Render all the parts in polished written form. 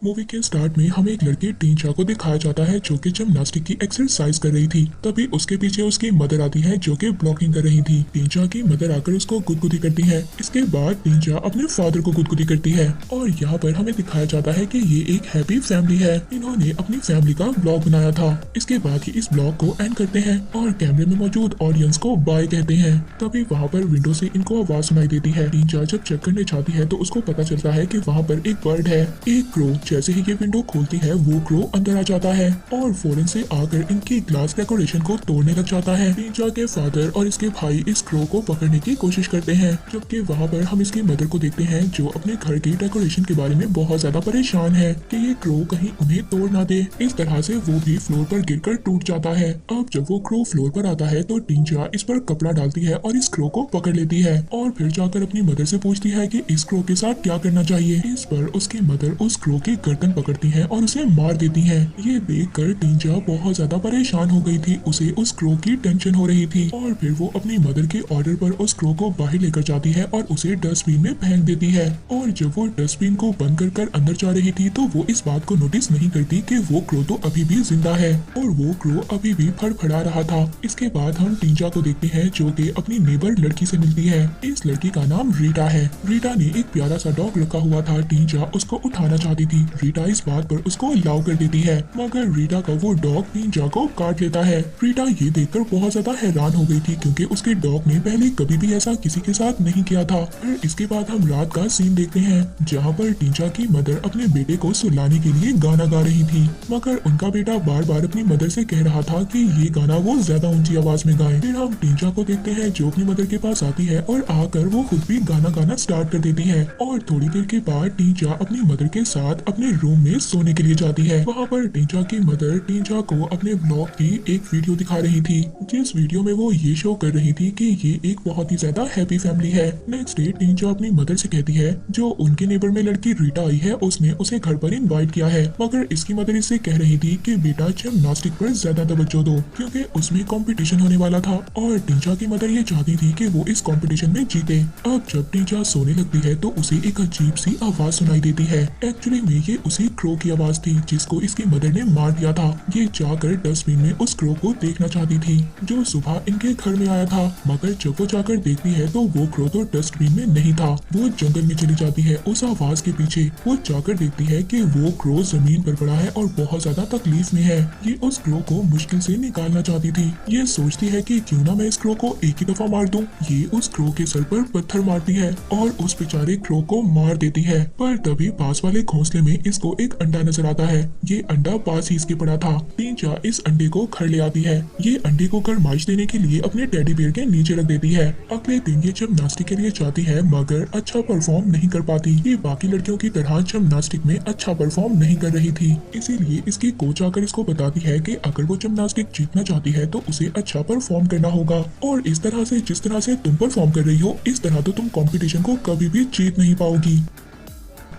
Movie के start में हमें एक लड़की टीचा को दिखाया जाता है जो कि जिम्नास्टिक की एक्सरसाइज कर रही थी। तभी उसके पीछे उसकी मदर आती है जो कि ब्लॉकिंग कर रही थी। टीचा की मदर आकर उसको गुदगुदी करती है। इसके बाद टीचा अपने फादर को गुदगुदी करती है और यहाँ पर हमें दिखाया जाता है कि ये एक हैप्पी फैमिली है। इन्होंने अपनी फैमिली का ब्लॉग बनाया था। इसके बाद ही इस ब्लॉग को एंड करते हैं और कैमरे में मौजूद ऑडियंस को बाय कहते हैं। तभी वहाँ पर विंडो से इनको आवाज सुनाई देती है। टीचा जब चेक करने जाती है तो उसको पता चलता है कि वहाँ पर एक बर्ड है, एक क्रो। जैसे ही ये विंडो खोलती है वो क्रो अंदर आ जाता है और फौरन से आकर इनकी ग्लास डेकोरेशन को तोड़ने लग जाता है। टीचा के फादर और इसके भाई इस क्रो को पकड़ने की कोशिश करते हैं, जबकि वहाँ पर हम इसकी मदर को देखते हैं जो अपने घर की डेकोरेशन के बारे में बहुत ज्यादा परेशान है कि ये क्रो कहीं उन्हें तोड़ ना दे। इस तरह से वो भी फ्लोर पर गिरकर टूट जाता है। अब जब वो क्रो फ्लोर पर आता है तो टीचा इस पर कपड़ा डालती है और इस क्रो को पकड़ लेती है और फिर जाकर अपनी मदर से पूछती है कि इस क्रो के साथ क्या करना चाहिए। इस पर उसकी मदर उस क्रो की गर्दन पकड़ती है और उसे मार देती है। ये देखकर टीचा बहुत ज्यादा परेशान हो गई थी। उसे उस क्रो की टेंशन हो रही थी और फिर वो अपनी मदर के ऑर्डर पर उस क्रो को बाहर लेकर जाती है और उसे डस्टबिन में फेंक देती है। और जब वो डस्टबिन को बंद कर अंदर जा रही थी तो वो इस बात को नोटिस नहीं करती कि वो क्रो तो अभी भी जिंदा है और वो क्रो अभी भी फड़फड़ा रहा था। इसके बाद हम टीचा को देखते हैं जो कि अपनी नेबर लड़की से मिलती है। इस लड़की का नाम रीटा है। रीटा ने एक प्यारा सा डॉग रखा हुआ था। टीचा उसको उठाना चाहती थी। रीटा इस बात पर उसको अलाउ कर देती है, मगर रीटा का वो डॉग टीचा को काट लेता है। रीटा ये देखकर बहुत ज्यादा हैरान हो गई थी क्योंकि उसके डॉग ने पहले कभी भी ऐसा किसी के साथ नहीं किया था। फिर इसके बाद हम रात का सीन देखते हैं जहाँ पर टीचा की मदर अपने बेटे को सुलाने के लिए गाना गा रही थी, मगर उनका बेटा बार बार अपनी मदर से कह रहा था कि ये गाना वो ज्यादा ऊंची आवाज में गाए। फिर हम टीचा को देखते हैं जो अपनी मदर के पास आती है और आकर वो खुद भी गाना गाना स्टार्ट कर देती है और थोड़ी देर के बाद टीचा अपनी मदर के साथ अपने रूम में सोने के लिए जाती है। वहाँ पर टीचा की मदर टीचा को अपने ब्लॉग की एक वीडियो दिखा रही थी, जिस वीडियो में वो ये शो कर रही थी कि ये एक बहुत ही ज्यादा हैप्पी फैमिली है। नेक्स्ट डे टीचा अपनी मदर से कहती है जो उनके नेबर में लड़की रीटा आई है उसने उसे घर पर इनवाइट किया है, मगर इसकी मदर इससे कह रही थी कि बेटा जिम्नास्टिक पर ज्यादा तवज्जो दो क्योंकि उसमें कंपटीशन होने वाला था और टीचा की मदर ये चाहती थी कि वो इस कंपटीशन में जीते। अब जब टीचा सोने लगती है तो उसे एक अजीब सी आवाज सुनाई देती है। एक्चुअली में ये उसी क्रो की आवाज थी जिसको इसकी मदर ने मार दिया था। ये जाकर डस्टबिन में उस क्रो को देखना चाहती थी जो सुबह इनके घर में आया था, मगर जब वो जाकर देखती है तो वो क्रो तो डस्टबिन में नहीं था। वो जंगल में चली जाती है उस आवाज के पीछे। वो जाकर देखती है कि वो क्रो जमीन पर पड़ा है और बहुत ज्यादा तकलीफ में है। ये उस क्रो को मुश्किल से निकालना चाहती थी। ये सोचती है कि क्यों ना मैं इस क्रो को एक ही दफा मार दूं। ये उस क्रो के सर पर पत्थर मारती है और उस बेचारे क्रो को मार देती है। पर तभी पास वाले घोंसले में इसको एक अंडा नजर आता है। ये अंडा पास ही इसके पड़ा था। टीचा इस अंडे को घर ले आती है। ये अंडे को गरमाइश देने के लिए अपने टेडी बेयर के नीचे रख देती है। अगले दिन ये जिम्नास्टिक के लिए जाती है मगर अच्छा परफॉर्म नहीं कर पाती। ये बाकी लड़कियों की तरह जिम्नास्टिक में अच्छा परफॉर्म नहीं कर रही थी, इसीलिए इसकी कोच आकर इसको बताती है कि अगर वो जिम्नास्टिक जीतना चाहती है तो उसे अच्छा परफॉर्म करना होगा और इस तरह से जिस तरह से तुम परफॉर्म कर रही हो इस तरह तो तुम कंपटीशन को कभी भी जीत नहीं पाओगी।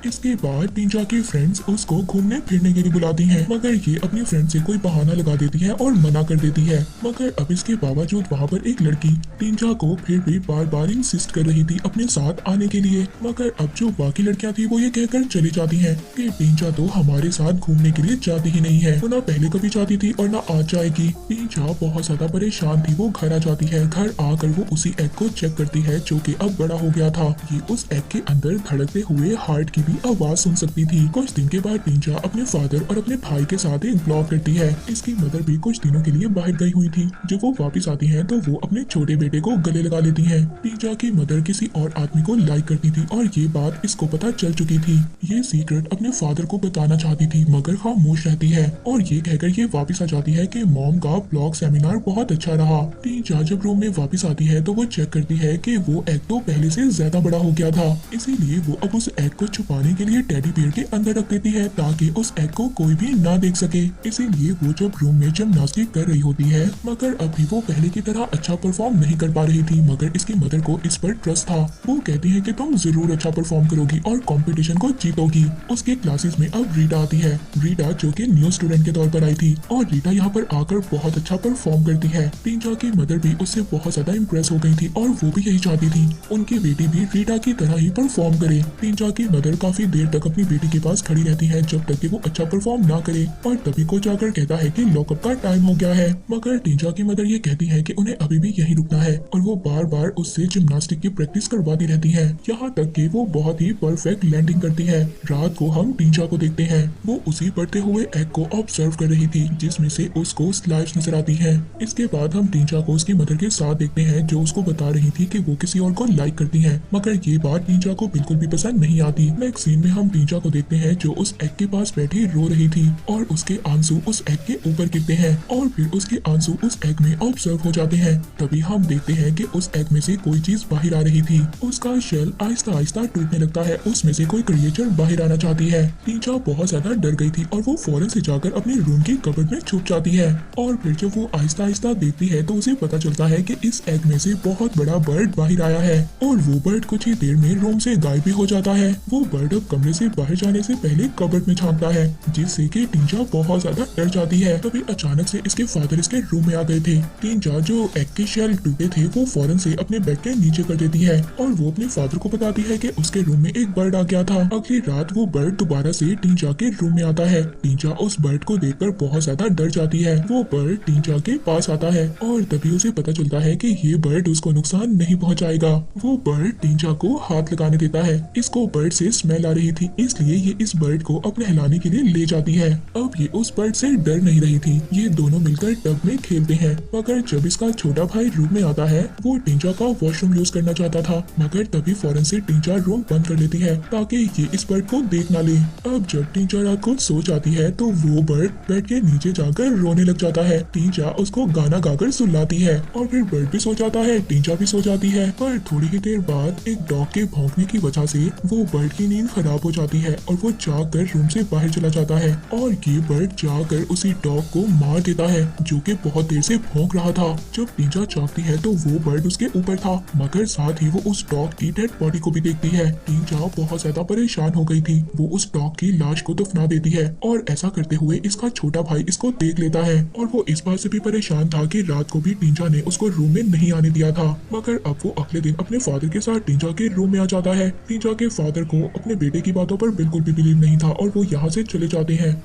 इसके बाद टीचा की फ्रेंड्स उसको घूमने फिरने के लिए बुलाती हैं, मगर ये अपनी फ्रेंड से कोई बहाना लगा देती है और मना कर देती है। मगर अब इसके बावजूद वहाँ पर एक लड़की टीचा को फिर भी बार बार इंसिस्ट कर रही थी अपने साथ आने के लिए, मगर अब जो बाकी लड़कियाँ थी वो ये कहकर चली जाती हैं कि टीचा तो हमारे साथ घूमने के लिए जाती ही नहीं है, वो ना पहले कभी जाती थी और ना आज जाएगी। टीचा बहुत ज्यादा परेशान थी। वो घर आ जाती है। घर आकर वो उसी एग को चेक करती है जो कि अब बड़ा हो गया था। ये उस एग के अंदर धड़कते हुए हार्ट की आवाज सुन सकती थी। कुछ दिन के बाद टीचा अपने फादर और अपने भाई के साथ एक ब्लॉग करती है। इसकी मदर भी कुछ दिनों के लिए बाहर गई हुई थी। जब वो वापस आती हैं तो वो अपने छोटे बेटे को गले लगा लेती हैं। टीचा की मदर किसी और आदमी को लाइक करती थी और ये बात इसको पता चल चुकी थी। ये सीक्रेट अपने फादर को बताना चाहती थी मगर खामोश रहती है और ये कहकर ये वापस आ जाती है कि मॉम का ब्लॉग सेमिनार बहुत अच्छा रहा। टीचा जब रूम में वापस आती है तो वो चेक करती है कि वो एग तो पहले से ज्यादा बड़ा हो गया था, इसीलिए वो अब उस एग को छुपाने के लिए टेडी बेयर के अंदर रख देती है ताकि उस एग को कोई भी ना देख सके। इसीलिए वो जब रूम में जिम्नास्टिक कर रही होती है मगर अभी वो पहले की तरह अच्छा परफॉर्म नहीं कर पा रही थी, मगर इसकी मदर को इस पर ट्रस्ट था। वो कहती है कि तुम जरूर अच्छा परफॉर्म करोगी और कंपटीशन को जीतोगी। उसके क्लासेस में अब रीटा आती है। रीटा जो कि न्यू स्टूडेंट के तौर पर आई थी और रीटा यहाँ पर आकर बहुत अच्छा परफॉर्म करती है। टीचा की मदर भी उससे बहुत ज्यादा इम्प्रेस हो गई थी और वो भी यही चाहती थी उनकी बेटी भी रीटा की तरह ही परफॉर्म करे। टीचा की मदर काफी काफी देर तक अपनी बेटी के पास खड़ी रहती है जब तक कि वो अच्छा परफॉर्म ना करे, और तभी को जाकर कहता है कि लॉकअप का टाइम हो गया है। मगर टीजा की मदर ये कहती है कि उन्हें अभी भी यहीं रुकना है और वो बार बार उससे जिम्नास्टिक की प्रैक्टिस करवाती रहती है, यहाँ तक कि वो बहुत ही परफेक्ट लैंडिंग करती है। रात को हम टीजा को देखते हैं, वो उसी बढ़ते हुए एग को ऑब्जर्व कर रही थी जिसमें से उसको स्लाइड्स नजर आती है। इसके बाद हम टीजा को उसकी मदर के साथ देखते हैं जो उसको बता रही थी कि वो किसी और को लाइक करती है, मगर ये बात टीजा को बिल्कुल भी पसंद नहीं आती। नेक्स्ट सीन में हम टीजा को देखते हैं जो उस एग के पास बैठी रो रही थी और उसके आंसू उस एग के ऊपर गिरते हैं और फिर उसके आंसू उस एग में ऑब्जर्व हो जाते हैं। तभी हम देखते हैं कि उस एग में से कोई चीज बाहर आ रही थी, उसका शेल आहिस्ता आहिस्ता टूटने लगता है, उसमें से कोई क्रिएचर बाहर आना चाहती है। टीजा बहुत ज्यादा डर गई थी और वो फौरन से जाकर अपने रूम की कबर्ड में छुप जाती है, और फिर जब वो आहिस्ता आहिस्ता देखती है तो उसे पता चलता है कि इस एग में से बहुत बड़ा बर्ड बाहर आया है और वो बर्ड कुछ ही देर में रूम से गायब भी हो जाता है। वो बर्ड अब कमरे से बाहर जाने से पहले कबर्ड में झांकता है जिससे कि टीजा बहुत ज्यादा डर जाती है। तभी अचानक से इसके फादर इसके रूम में आ गए थे। टीजा जो एग के शेल टूटे थे वो फौरन से अपने बेड के नीचे कर देती है और वो अपने फादर को बताती है कि उसके रूम में एक बर्ड आ गया था। अगली रात वो बर्ड दोबारा से टीजा के रूम में आता है। टीजा उस बर्ड को देखकर बहुत ज्यादा डर जाती है। वो बर्ड टीजा के पास आता है और तभी उसे पता चलता है कि ये बर्ड उसको नुकसान नहीं पहुंचाएगा। वो बर्ड टीजा को हाथ लगाने देता है। इसको बर्ड से स्मेल आ रही थी इसलिए ये इस बर्ड को अपने हिलाने के लिए ले जाती है। अब ये उस बर्ड से डर नहीं रही थी। ये दोनों मिलकर टब में खेलते हैं, मगर जब इसका छोटा भाई रूम में आता है वो टीजा का वॉशरूम यूज करना चाहता था, मगर तभी फौरन से टीजा रूम बंद कर लेती है ताकि ये इस बर्ड को देख ना ले। अब जब टीजा रात को सो जाती है तो वो बर्ड बेड के नीचे जाकर रोने लग जाता है। टीजा उसको गाना गाकर सुलाती है और फिर बर्ड भी सो जाता है, टीजा भी सो जाती है। पर थोड़ी ही देर बाद एक डॉग के भौंकने की वजह से वो बर्ड की नींद खराब हो जाती है और वो जाकर रूम से बाहर चला जाता है और ये बर्ड जाकर उसी डॉग को मार देता है जो कि बहुत देर से भौंक रहा था। जब टीजा जागती है तो वो बर्ड उसके ऊपर था, मगर साथ ही वो उस डॉग की डेड बॉडी को भी देखती है। टीजा बहुत ज्यादा परेशान हो गई थी। वो उस डॉग की लाश को दफना देती है और ऐसा करते हुए इसका छोटा भाई इसको देख लेता है और वो इस बात से भी परेशान था कि रात को भी टीजा ने उसको रूम में नहीं आने दिया था। मगर अब वो अगले दिन अपने फादर के साथ टीजा के रूम में आ जाता है। टीजा के फादर को अपने बेटे की बातों पर बिल्कुल भी बिलीव नहीं था और वो यहाँ से चले जाते हैं।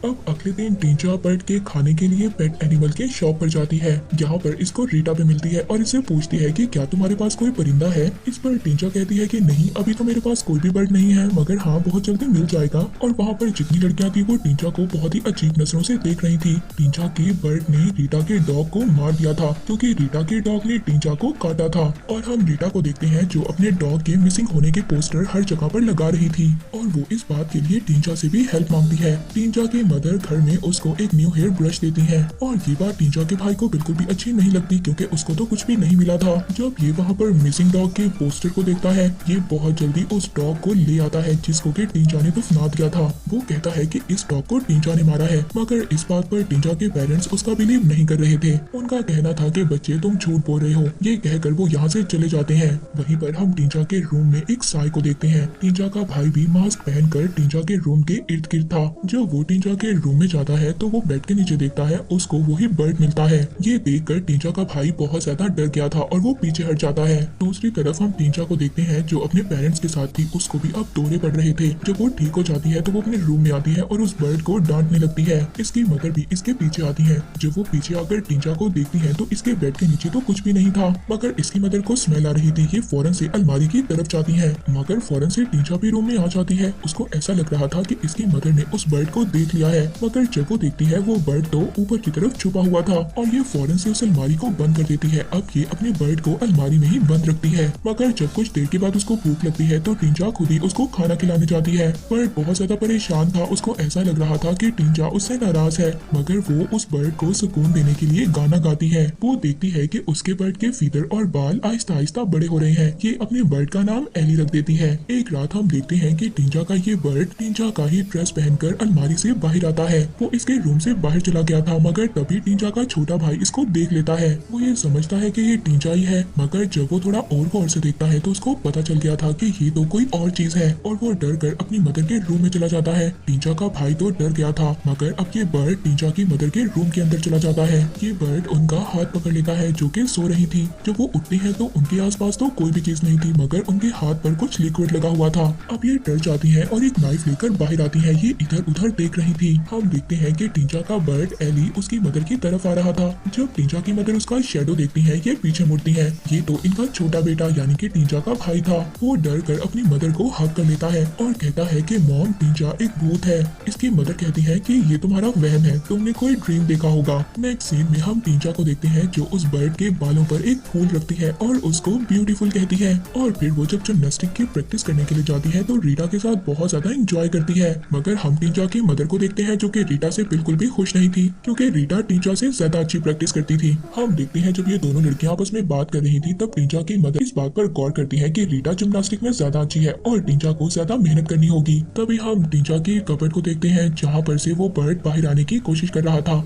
अब अगले दिन टीजा बर्ड के खाने के लिए पेट एनिमल के शॉप पर जाती है। यहाँ पर इसको रीटा भी मिलती है और इससे पूछती है कि क्या तुम्हारे पास कोई परिंदा है। इस पर टीजा कहती है कि नहीं, अभी तो मेरे पास कोई भी बर्ड नहीं है, मगर हाँ बहुत जल्दी मिल जाएगा। और वहाँ पर जितनी लड़कियाँ थी वो टीजा को बहुत ही अजीब नजरों से देख रही थी। टीजा के बर्ड ने रीटा के डॉग को मार दिया था क्योंकि रीटा के डॉग ने टीजा को काटा था। और हम रीटा को देखते हैं जो अपने डॉग के मिसिंग होने के पोस्टर हर जगह पर लगा रही थी और वो इस बात के लिए टीजा से भी हेल्प मांगती है। टीजा के मदर घर में उसको एक न्यू हेयर ब्रश देती है और ये बात टीजा के भाई को बिल्कुल भी अच्छी नहीं लगती क्योंकि उसको तो कुछ भी नहीं मिला था। जब ये वहाँ पर मिसिंग डॉग के पोस्टर को देखता है ये बहुत जल्दी उस डॉग को ले आता है जिसको कि टीजा ने दफना दिया था। वो कहता है कि इस डॉग को टीजा ने मारा है, मगर इस बात पर टीजा के पेरेंट्स उसका बिलीव नहीं कर रहे थे। उनका कहना था कि बच्चे तुम झूठ बोल रहे हो। ये कहकर वो यहाँ से चले जाते हैं। वहीं पर हम टीजा के रूम में एक साई को देखते हैं। टीजा का भाई भी मास्क पहनकर टीजा के रूम के इर्द गिर्द था। जब वो टीजा के रूम में जाता है तो वो बेड के नीचे देखता है उसको वही बर्ड मिलता है। ये देखकर टीजा का भाई बहुत ज्यादा डर गया था और वो पीछे हट जाता है। दूसरी तरफ हम टीजा को देखते हैं जो अपने पेरेंट्स के साथ थी, उसको भी अब दौरे पड़ रहे थे। जब वो ठीक हो जाती है तो वो अपने रूम में आती है और उस बर्ड को डांटने लगती है। इसकी मदर भी इसके पीछे आती है। जब वो पीछे आकर टीजा को देखती है तो इसके बेड के नीचे तो कुछ भी नहीं था, मगर इसकी मदर को स्मेल आ रही थी। ये फौरन से अलमारी की तरफ जाती है, मगर फौरन से टीजा भी रूम में आ जाती है। उसको ऐसा लग रहा था कि इसकी मदर ने उस बर्ड को देख लिया है, मगर जब वो देखती है वो बर्ड तो ऊपर की तरफ छुपा हुआ था और ये फौरन से उस अलमारी को बंद कर देती है। अब ये अपने बर्ड को अलमारी में ही बंद रखती है, मगर जब कुछ देर के बाद उसको भूख लगती है तो टीजा खुद ही उसको खाना खिलाने जाती है। बर्ड बहुत ज्यादा परेशान था। उसको ऐसा लग रहा था कि टीजा उससे नाराज है, मगर वो उस बर्ड को सुकून देने के लिए गाना गाती है। वो देखती है कि उसके बर्ड के फीदर और बाल आहिस्ता आहिस्ता बड़े हो रहे हैं। ये अपने बर्ड का नाम एली रख देती है। एक रात हम देखते हैं कि टीजा का ये बर्ड टीजा का ही ड्रेस पहनकर अलमारी से बाहर बाहर आता है। वो इसके रूम से बाहर चला गया था, मगर तभी टींचा का छोटा भाई इसको देख लेता है। वो ये समझता है कि ये टींचा ही है, मगर जब वो थोड़ा और गौर से देखता है तो उसको पता चल गया था कि ये तो कोई और चीज है, और वो डर कर अपनी मदर के रूम में चला जाता है। टींचा का भाई तो डर गया था, मगर अब ये बर्ड टींचा की मदर के रूम के अंदर चला जाता है। ये बर्ड उनका हाथ पकड़ लेता है, जो कि सो रही थी। जब वो उठती है तो उनके आसपास तो कोई भी चीज नहीं थी, मगर उनके हाथ पर कुछ लिक्विड लगा हुआ था। अब ये डर जाती है और एक नाइफ लेकर बाहर आती है। ये इधर उधर देख रही थी। हम देखते हैं कि टींचा का बर्ड एली उसकी मदर की तरफ आ रहा था। जब टींचा की मदर उसका शेडो देखती है, ये पीछे मुड़ती है। ये तो इनका छोटा बेटा यानी कि टींचा का भाई था। वो डर कर अपनी मदर को हग कर लेता है और कहता है कि मॉम, टींचा एक भूत है। इसकी मदर कहती है कि ये तुम्हारा वहम है, तुमने कोई ड्रीम देखा होगा। नेक्स्ट सीन में हम टींचा को देखते हैं जो उस बर्ड के बालों पर एक फूल रखती है और उसको ब्यूटीफुल कहती है। और फिर वो जब जिम्नास्टिक की प्रैक्टिस करने के लिए जाती है तो रीटा के साथ बहुत ज्यादा एंजॉय करती है। मगर हम टींचा की मदर को देखते हैं जो कि रीटा से बिल्कुल भी खुश नहीं थी, क्योंकि रीटा टींचा से ज्यादा अच्छी प्रैक्टिस करती थी। हम देखते हैं जब ये दोनों लड़कियां आपस में बात कर रही थी तब टींचा की मदर इस बात पर गौर करती है कि रीटा जिम्नास्टिक में ज्यादा अच्छी है और टींचा को ज्यादा मेहनत करनी होगी। तभी हम टींचा की कबर्ड को देखते हैं जहाँ पर से वो बर्ड बाहर आने की कोशिश कर रहा था।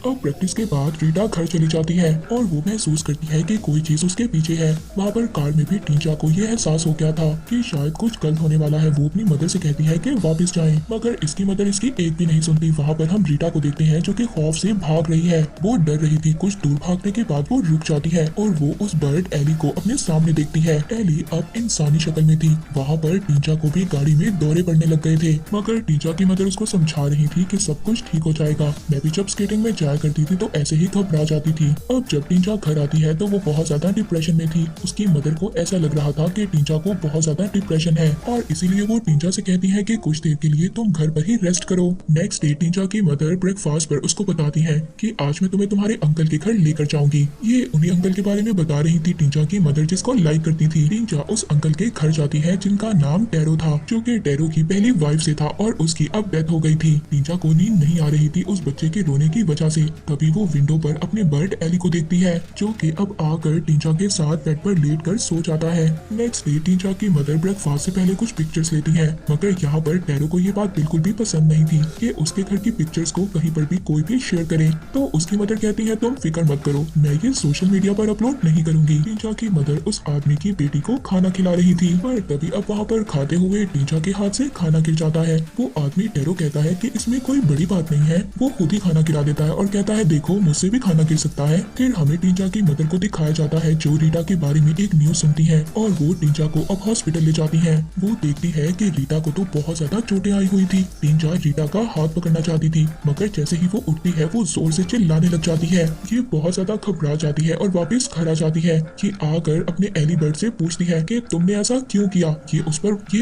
अब प्रैक्टिस के बाद रीटा घर चली जाती है और वो महसूस करती है कि कोई चीज उसके पीछे है। वहाँ पर कार में भी टींचा को ये एहसास हो गया था कि शायद कुछ गलत होने वाला है। वो अपनी मदर से कहती है कि वापस जाएं, मगर इसकी मदर इसकी एक भी नहीं सुनती। वहाँ पर हम रीटा को देखते हैं जो कि खौफ से भाग रही है। वो डर रही थी। कुछ दूर भागने के बाद वो रुक जाती है और वो उस बर्ड एली को अपने सामने देखती है। एली अब इंसानी शक्ल में थी। वहाँ पर टींचा को भी गाड़ी में दौरे पड़ने लग गए थे, मगर टींचा की मदर उसको समझा रही थी कि सब कुछ ठीक हो जाएगा। मैं भी जब स्केटिंग में करती थी तो ऐसे ही घबरा जाती थी। अब जब टींचा घर आती है तो वो बहुत ज्यादा डिप्रेशन में थी। उसकी मदर को ऐसा लग रहा था कि टींचा को बहुत ज्यादा डिप्रेशन है और इसीलिए वो टींचा से कहती है कि कुछ देर के लिए तुम घर पर ही रेस्ट करो। नेक्स्ट डे टींचा की मदर ब्रेकफास्ट पर उसको बताती है कि आज मैं तुम्हें तुम्हारे अंकल के घर लेकर जाऊंगी। ये उन्हीं अंकल के बारे में बता रही थी टींचा की मदर, जिसको लाइक करती थी। टींचा उस अंकल के घर जाती है जिनका नाम टैरो था, जो कि टैरो की पहली वाइफ से था और उसकी अब डेथ हो गई थी। टींचा को नींद नहीं आ रही थी उस बच्चे के रोने की वजह से। तभी वो विंडो पर अपने बर्ड एली को देखती है जो कि अब आकर टींचा के साथ बेड पर लेटकर सो जाता है। नेक्स्ट डे टींचा की मदर ब्रेकफास्ट से पहले कुछ पिक्चर्स लेती है, मगर यहाँ पर टैरो को ये बात बिल्कुल भी पसंद नहीं थी कि उसके घर की पिक्चर्स को कहीं पर भी कोई भी शेयर करे। तो उसकी मदर कहती है तुम फिक्र मत करो, मैं ये सोशल मीडिया पर अपलोड नहीं करूंगी। टींचा की मदर उस आदमी की बेटी को खाना खिला रही थी, पर तभी अब वहाँ पर खाते हुए टींचा के हाथ से खाना गिर जाता है। वो आदमी टैरो कहता है कि इसमें कोई बड़ी बात नहीं है। वो खुद ही खाना खिला देता है और कहता है देखो मुझसे भी खाना गिर सकता है। फिर हमें टींचा की मदर को दिखाया जाता है जो रीटा के बारे में एक न्यूज सुनती है और वो टींचा को अब हॉस्पिटल ले जाती है। वो देखती है कि रीटा को तो बहुत ज्यादा चोटें आई हुई थी। टींचा रीटा का हाथ पकड़ना चाहती थी, मगर जैसे ही वो उठती है वो जोर से चिल्लाने लग जाती है। ये बहुत ज्यादा घबरा जाती है और वापस घर आ जाती है। ये आकर अपने एली बर्ड से पूछती है कि तुमने ऐसा क्यों किया। ये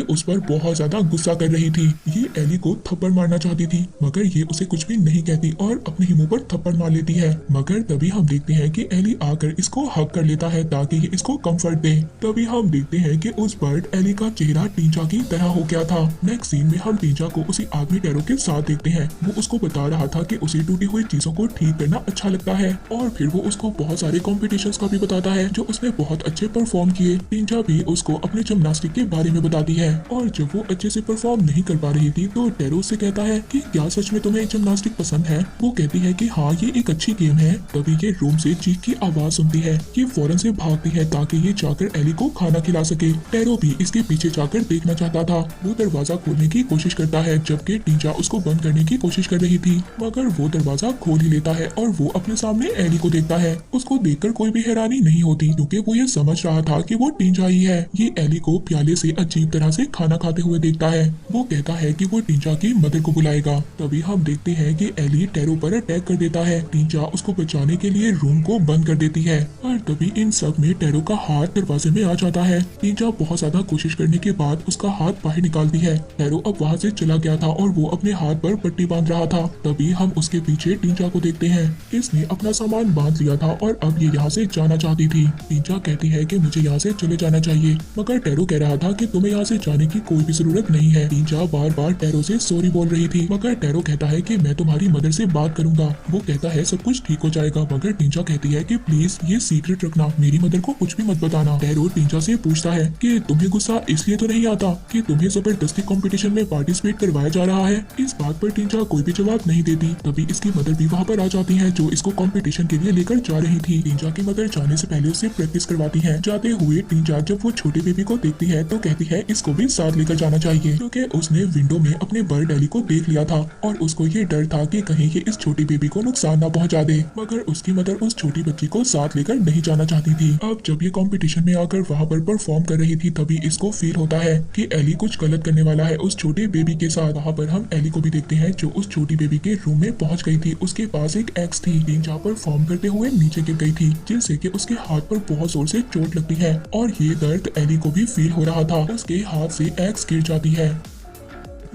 उस पर बहुत ज्यादा गुस्सा कर रही थी। ये एली को थप्पड़ मारना चाहती थी, मगर ये उसे कुछ भी नहीं कहती और अपने ही मुंह पर थप्पड़ मार लेती है। मगर तभी हम देखते हैं कि एली आकर इसको हग कर लेता है ताकि ये इसको कंफर्ट दे। तभी हम देखते हैं कि उस बर्ड एली का चेहरा टींचा की तरह हो गया था। नेक्स्ट सीन में हम टींचा को उसी आदमी टैरो के साथ देखते हैं। वो उसको बता रहा था कि उसे टूटी हुई चीजों को ठीक करना अच्छा लगता है और फिर वो उसको बहुत सारे कॉम्पिटिशन्स का भी बताता है जो उसने बहुत अच्छे परफॉर्म किए। टींचा भी उसको अपने जिम्नास्टिक के बारे में बताती है और जब वो अच्छे से परफॉर्म नहीं कर पा रही थी तो टैरो उससे कहता है कि क्या सच में तुम्हें जिम्नास्टिक पसंद है। वो कहती है कि हाँ ये एक अच्छी गेम है। तभी ये रूम से चीख की आवाज सुनती है। ये फौरन से भागती है ताकि ये जाकर एली को खाना खिला सके। टैरो भी इसके पीछे जाकर देखना चाहता था। वो दरवाजा खोलने की कोशिश करता है जबकि टींचा उसको बंद करने की कोशिश कर रही थी, मगर वो दरवाजा खोल ही लेता है और वो अपने सामने एली को देखता है। उसको देखकर कोई भी हैरानी नहीं होती क्योंकि वो ये समझ रहा था कि वो टींचा ही है। ये एली को प्याले से अजीब तरह से खाना खाते हुए देखता है। वो कहता है कि वो टींचा की मदर को बुलाएगा। तभी हम देखते हैं कि एली टैरो पर अटैक कर देता है। टींचा उसको बचाने के लिए रूम को बंद कर देती है और तभी इन सब में टैरो का हाथ दरवाजे में आ जाता है। टींचा बहुत ज्यादा कोशिश करने के बाद उसका हाथ बाहर निकालती है। टैरो अब वहाँ से चला गया था और वो अपने हाथ पर पट्टी बांध रहा था। तभी हम उसके पीछे टींचा को देखते हैं। इसने अपना सामान बांध लिया था और अब ये यहाँ से जाना चाहती थी। टींचा कहती है कि मुझे यहाँ से चले जाना चाहिए, मगर टैरो कह रहा था कि तुम्हें यहाँ से जाने की कोई भी जरूरत नहीं है। टींचा बार बार टैरो से सॉरी बोल रही थी, मगर टैरो कहता है कि मैं तुम्हारी मदर से बात करूंगा। वो कहता है सब कुछ ठीक हो जाएगा, मगर टींचा कहती है कि प्लीज ये सीक्रेट रखना, मेरी मदर को कुछ भी मत बताना। टैरो टींचा से पूछता है कि तुम्हें गुस्सा इसलिए तो नहीं आता कि तुम्हें जबरदस्ती कंपटीशन में पार्टिसिपेट करवाया जा रहा है। इस बात पर टींचा कोई भी जवाब नहीं देती। तभी इसकी मदर भी वहाँ पर आ जाती है जो इसको कंपटीशन के लिए लेकर जा रही थी। टींचा की मदर जाने से पहले उसे प्रैक्टिस करवाती है। जाते हुए टींचा जब वो छोटी बेबी को देखती है तो कहती है इसको भी साथ लेकर जाना चाहिए, क्योंकि उसने विंडो में अपने बर्ड एली को देख लिया था और उसको ये डर था कि कहीं ये इस छोटी बेबी को नुकसान न पहुंचा दे। मगर उसकी मदर उस छोटी बच्ची को साथ लेकर नहीं जाना चाहती थी। अब जब ये कंपटीशन में आकर वहाँ पर परफॉर्म कर रही थी तभी इसको फील होता है कि एली कुछ गलत करने वाला है उस छोटे बेबी के साथ। वहाँ पर हम एली को भी देखते हैं जो उस छोटी बेबी के रूम में पहुंच गई थी। उसके पास एक एक्स थी। टींचा परफॉर्म करते हुए नीचे गिर गई थी, जिससे कि उसके हाथ पर बहुत जोर से चोट लगती है और ये दर्द एली को भी फील हो रहा था। उसके हाथ से एक्स गिर जाती है।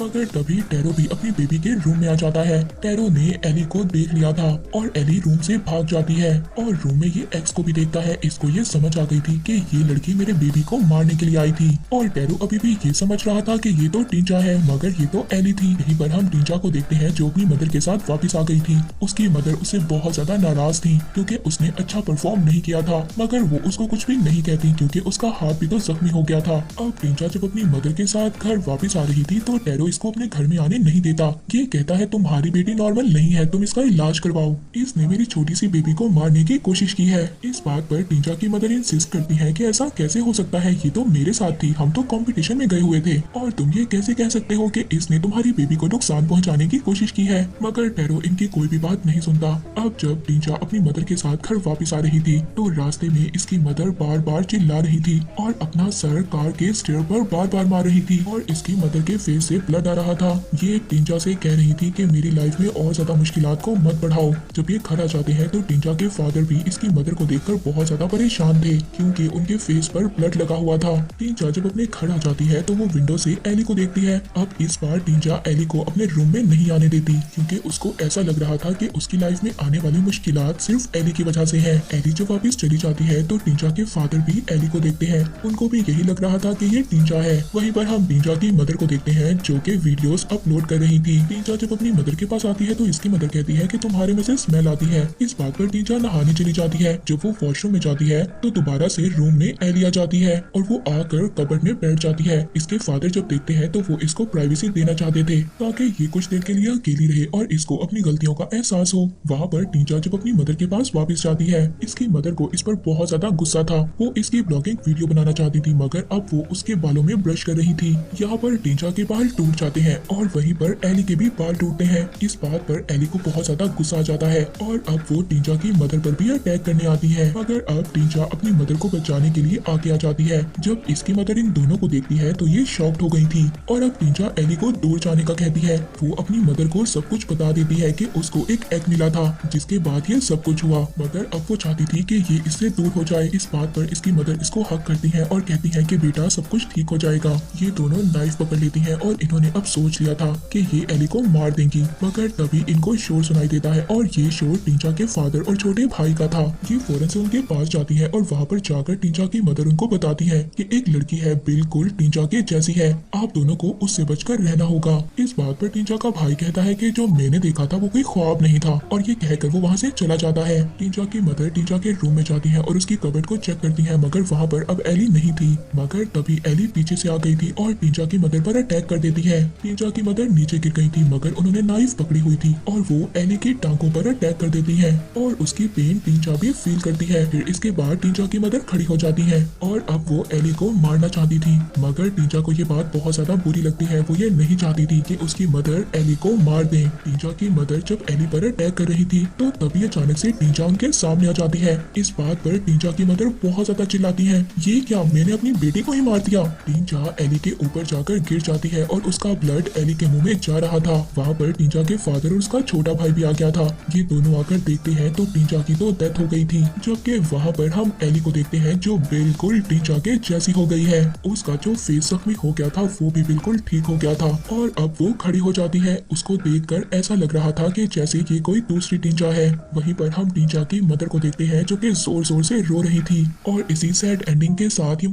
मगर तभी टैरो भी अपनी बेबी के रूम में आ जाता है। टैरो ने एली को देख लिया था और एली रूम से भाग जाती है और रूम में ये एक्स को भी देखता है। इसको ये समझ आ गई थी कि ये लड़की मेरे बेबी को मारने के लिए आई थी और टैरो अभी भी ये समझ रहा था कि ये तो टींचा है, मगर ये तो एली थी। यहीं पर हम टींचा को देखते हैं जो अपनी मदर के साथ वापस आ गई थी। उसकी मदर उससे बहुत ज्यादा नाराज थी क्योंकि उसने अच्छा परफॉर्म नहीं किया था, मगर वो उसको कुछ भी नहीं कहती क्योंकि उसका हाथ भी तो जख्मी हो गया था। अब टींचा जब अपनी मदर के साथ घर वापस आ रही थी तो टैरो इसको अपने घर में आने नहीं देता। ये कहता है तुम्हारी बेटी नॉर्मल नहीं है, तुम इसका इलाज करवाओ, इसने मेरी छोटी सी बेबी को मारने की कोशिश की है। इस बात पर टींचा की मदर इंसिस्ट करती है कि ऐसा कैसे हो सकता है, ये तो मेरे साथ थी, हम तो कंपटीशन में गए हुए थे और तुम ये कैसे कह सकते हो कि इसने तुम्हारी बेबी को नुकसान पहुंचाने की कोशिश की है। मगर टैरो इनकी कोई भी बात नहीं सुनता। अब जब टींचा अपनी मदर के साथ घर वापस आ रही थी तो रास्ते में इसकी मदर बार बार चिल्ला रही थी और अपना सर कार के स्टेयर पर बार बार मार रही थी और इसकी मदर के फेस से ब्लड आ रहा था। ये टींचा से कह रही थी कि मेरी लाइफ में और ज्यादा मुश्किलात को मत बढ़ाओ। जब ये घर आ जाते हैं तो टींचा के फादर भी इसकी मदर को देखकर बहुत ज्यादा परेशान थे क्योंकि उनके फेस पर ब्लड लगा हुआ था। टींचा जब अपने घर आ जाती है तो वो विंडो से एली को देखती है। अब इस बार टींचा एली को अपने रूम में नहीं आने देती क्योंकि उसको ऐसा लग रहा था कि उसकी लाइफ में आने वाली मुश्किलात सिर्फ एली की वजह से है। एली जब वापिस चली जाती है तो टींचा के फादर भी एली को देखते हैं। उनको भी यही लग रहा था कि ये टींचा है। वहीं पर हम टींचा की मदर को देखते हैं जो कि वीडियोस अपलोड कर रही थी। टींचा जब अपनी मदर के पास आती है तो इसकी मदर कहती है कि तुम्हारे में से स्मेल आती है। इस बात पर टींचा नहाने चली जाती है। जब वो वॉशरूम में जाती है तो दोबारा से रूम में एली आ जाती है और वो आकर कबर्ड में बैठ जाती है। इसके फादर जब देखते हैं तो वो इसको प्राइवेसी देना चाहते थे ताकि ये कुछ देर के लिए अकेली रहे और इसको अपनी गलतियों का एहसास हो। वहाँ पर टींचा जब अपनी मदर के पास वापस जाती है, इसकी मदर को इस पर बहुत ज्यादा गुस्सा था। वो इसकी ब्लॉगिंग वीडियो बनाना चाहती थी मगर अब वो उसके बालों में ब्रश कर रही थी। यहाँ पर टींचा के बाल टूट जाते हैं और वहीं पर एली के भी बाल टूटते हैं। इस बात पर एली को बहुत ज्यादा गुस्सा आ जाता है और अब वो टींचा की मदर पर भी अटैक करने आती है। मगर अब टींचा अपनी मदर को बचाने के लिए आगे आ जाती है। जब इसकी मदर इन दोनों को देखती है तो ये शॉक्ड हो गई थी और अब टींचा एली को दूर जाने का कहती है। वो अपनी मदर को सब कुछ बता देती है कि उसको एक एग मिला था जिसके बाद ये सब कुछ हुआ, मगर अब वो चाहती थी कि ये इससे दूर हो जाए। इस बात पर इसकी मदर इसको हक करती है और कहती है कि बेटा सब कुछ ठीक हो जाएगा। ये दोनों नाइफ पकड़ लेती हैं और इन्होंने अब सोच लिया था कि ये एली को मार देंगी। मगर तभी इनको शोर सुनाई देता है और ये शोर टींचा के फादर और छोटे भाई का था। ये फौरन से उनके पास जाती है और वहाँ पर जाकर टींचा की मदर उनको बताती है कि एक लड़की है बिल्कुल टींचा के जैसी है, आप दोनों को उससे बचकर रहना होगा। इस बात पर टींचा का भाई कहता है कि जो मैंने देखा था वो कोई ख्वाब नहीं था और ये कहकर वो वहाँ से चला जाता है। टींचा की मदर टींचा के रूम में जाती है और उसकी कबर्ड को चेक करती है मगर वहाँ पर अब एली नहीं थी। मगर तभी एली पीछे से आ गई थी और टींचा की मदर पर अटैक कर देती है। टींचा की मदर नीचे गिर गई थी मगर उन्होंने नाइफ पकड़ी हुई थी और वो एली की टांगों पर अटैक कर देती है और उसकी पेन टींचा भी फील करती है। फिर इसके बाद टींचा की मदर खड़ी हो जाती है और अब वो एली को मारना चाहती थी मगर टींचा को ये बात बहुत ज्यादा बुरी लगती है। वो ये नहीं चाहती थी कि उसकी मदर एली को मार दे। टींचा की मदर जब एली पर अटैक कर रही थी तो तभी अचानक से टींचा उनके सामने आ जाती है। इस बात पर टींचा की मदर बहुत ज्यादा चिल्लाती है, ये क्या, मैंने अपनी बेटी को ही मार दिया। टींचा एली के ऊपर जाकर गिर जाती है और उसका ब्लड एली के मुंह में जा रहा था। वहाँ पर टींचा के फादर और उसका छोटा भाई भी आ गया था। ये दोनों आकर देखते हैं तो टींचा की तो डेथ हो गई थी, जबकि वहाँ पर हम एली को देखते हैं जो बिल्कुल टींचा के जैसी हो गई है। उसका जो फेस जख्मी हो गया था वो भी बिल्कुल ठीक हो गया था और अब वो खड़ी हो जाती है। उसको देखकर ऐसा लग रहा था कि जैसे ये कोई दूसरी टींचा है। वहीं पर हम टींचा की मदर को देखते हैं जो कि जोर जोर से रो रही थी और इसी सैड एंडिंग के साथ ही